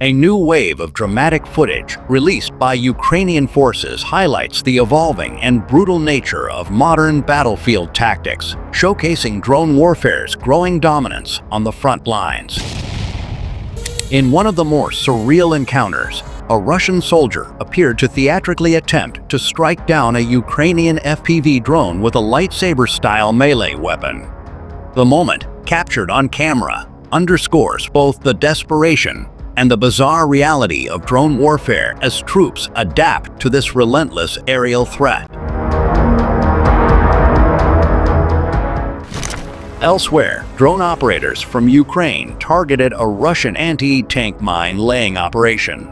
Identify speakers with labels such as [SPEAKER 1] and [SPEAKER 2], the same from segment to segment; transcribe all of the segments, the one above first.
[SPEAKER 1] A new wave of dramatic footage released by Ukrainian forces highlights the evolving and brutal nature of modern battlefield tactics, showcasing drone warfare's growing dominance on the front lines. In one of the more surreal encounters, a Russian soldier appeared to theatrically attempt to strike down a Ukrainian FPV drone with a lightsaber-style melee weapon. The moment, captured on camera, underscores both the desperation and the bizarre reality of drone warfare as troops adapt to this relentless aerial threat. Elsewhere, drone operators from Ukraine targeted a Russian anti-tank mine-laying operation.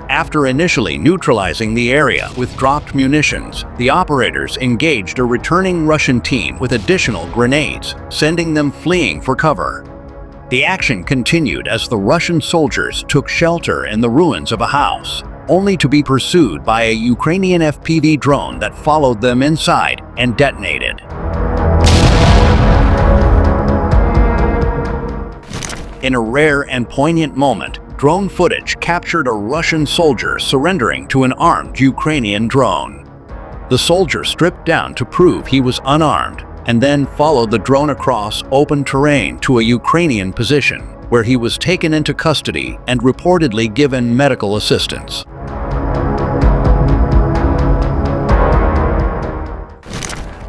[SPEAKER 1] After initially neutralizing the area with dropped munitions, the operators engaged a returning Russian team with additional grenades, sending them fleeing for cover. The action continued as the Russian soldiers took shelter in the ruins of a house, only to be pursued by a Ukrainian FPV drone that followed them inside and detonated. In a rare and poignant moment, drone footage captured a Russian soldier surrendering to an armed Ukrainian drone. The soldier stripped down to prove he was unarmed, and then followed the drone across open terrain to a Ukrainian position, where he was taken into custody and reportedly given medical assistance.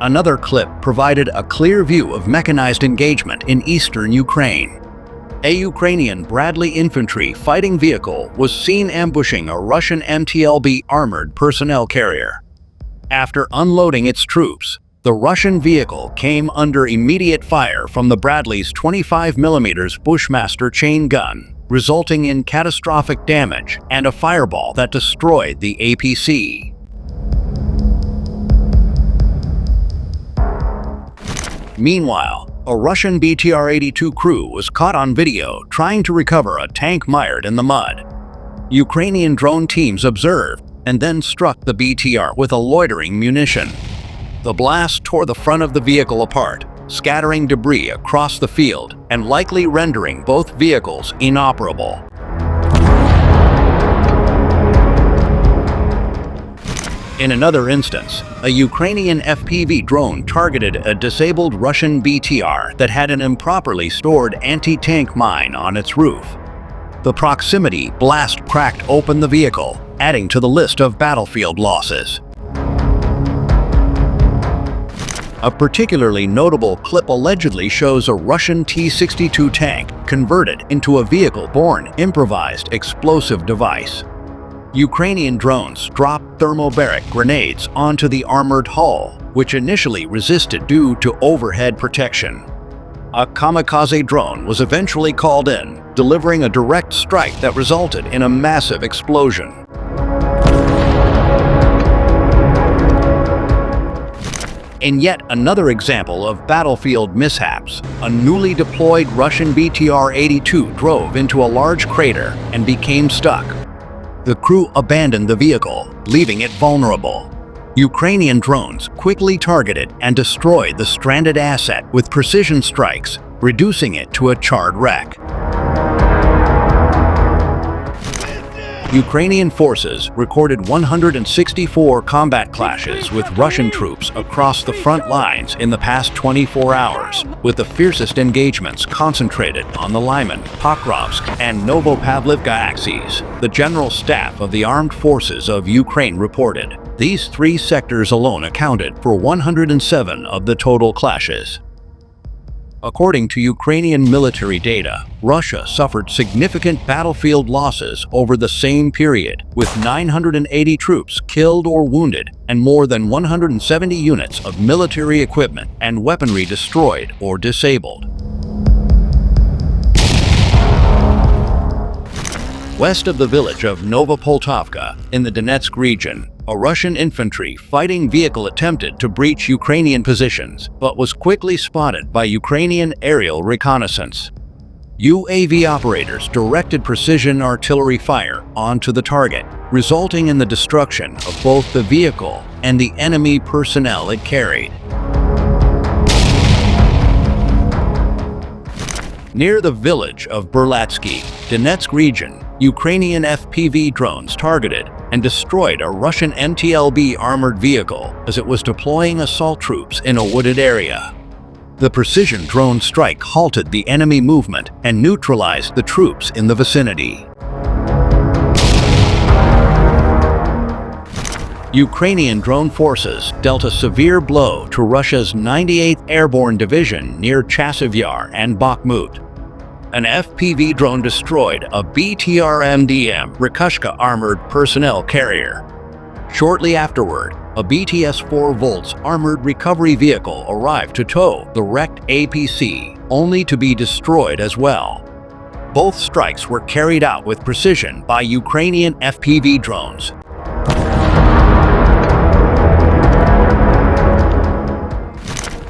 [SPEAKER 1] Another clip provided a clear view of mechanized engagement in eastern Ukraine. A Ukrainian Bradley infantry fighting vehicle was seen ambushing a Russian MTLB armored personnel carrier. After unloading its troops, the Russian vehicle came under immediate fire from the Bradley's 25mm Bushmaster chain gun, resulting in catastrophic damage and a fireball that destroyed the APC. Meanwhile, a Russian BTR-82 crew was caught on video trying to recover a tank mired in the mud. Ukrainian drone teams observed and then struck the BTR with a loitering munition. The blast tore the front of the vehicle apart, scattering debris across the field and likely rendering both vehicles inoperable. In another instance, a Ukrainian FPV drone targeted a disabled Russian BTR that had an improperly stored anti-tank mine on its roof. The proximity blast cracked open the vehicle, adding to the list of battlefield losses. A particularly notable clip allegedly shows a Russian T-62 tank converted into a vehicle-borne improvised explosive device. Ukrainian drones dropped thermobaric grenades onto the armored hull, which initially resisted due to overhead protection. A kamikaze drone was eventually called in, delivering a direct strike that resulted in a massive explosion. In yet another example of battlefield mishaps, a newly deployed Russian BTR-82 drove into a large crater and became stuck. The crew abandoned the vehicle, leaving it vulnerable. Ukrainian drones quickly targeted and destroyed the stranded asset with precision strikes, reducing it to a charred wreck. Ukrainian forces recorded 164 combat clashes with Russian troops across the front lines in the past 24 hours, with the fiercest engagements concentrated on the Lyman, Pokrovsk, and Novopavlivka axes, the General Staff of the Armed Forces of Ukraine reported. These three sectors alone accounted for 107 of the total clashes. According to Ukrainian military data, Russia suffered significant battlefield losses over the same period, with 980 troops killed or wounded and more than 170 units of military equipment and weaponry destroyed or disabled. West of the village of Novopoltovka, in the Donetsk region, a Russian infantry fighting vehicle attempted to breach Ukrainian positions, but was quickly spotted by Ukrainian aerial reconnaissance. UAV operators directed precision artillery fire onto the target, resulting in the destruction of both the vehicle and the enemy personnel it carried. Near the village of Berlatsky, Donetsk region, Ukrainian FPV drones targeted and destroyed a Russian MTLB armored vehicle as it was deploying assault troops in a wooded area. The precision drone strike halted the enemy movement and neutralized the troops in the vicinity. Ukrainian drone forces dealt a severe blow to Russia's 98th Airborne Division near Chasiv Yar and Bakhmut. An FPV drone destroyed a BTR-MDM Rikushka armored personnel carrier. Shortly afterward, a BTS-4 Volts armored recovery vehicle arrived to tow the wrecked APC, only to be destroyed as well. Both strikes were carried out with precision by Ukrainian FPV drones.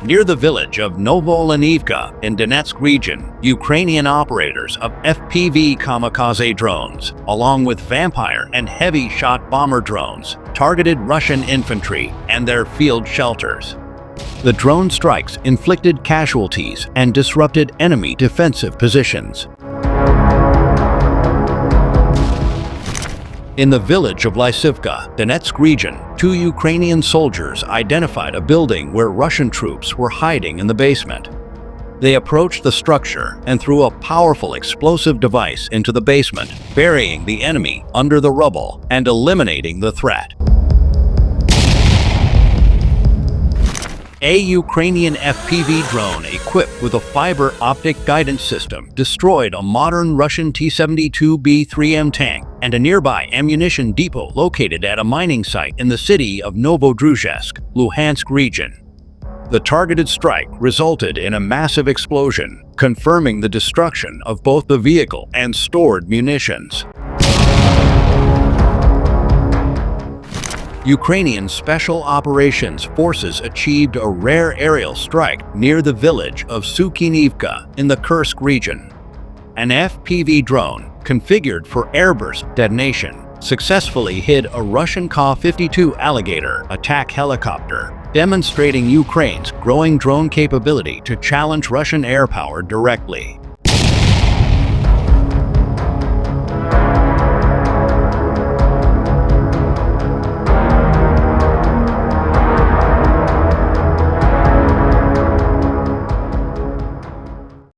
[SPEAKER 1] Near the village of Novolenivka in Donetsk region, Ukrainian operators of FPV kamikaze drones, along with Vampire and heavy-shot bomber drones, targeted Russian infantry and their field shelters. The drone strikes inflicted casualties and disrupted enemy defensive positions. In the village of Lysivka, Donetsk region, 2 Ukrainian soldiers identified a building where Russian troops were hiding in the basement. They approached the structure and threw a powerful explosive device into the basement, burying the enemy under the rubble and eliminating the threat. A Ukrainian FPV drone equipped with a fiber optic guidance system destroyed a modern Russian T-72B3M tank and a nearby ammunition depot located at a mining site in the city of Novodruzhsk, Luhansk region. The targeted strike resulted in a massive explosion, confirming the destruction of both the vehicle and stored munitions. Ukrainian Special Operations Forces achieved a rare aerial strike near the village of Sukhinivka in the Kursk region. An FPV drone, configured for airburst detonation, successfully hit a Russian Ka-52 Alligator attack helicopter, demonstrating Ukraine's growing drone capability to challenge Russian air power directly.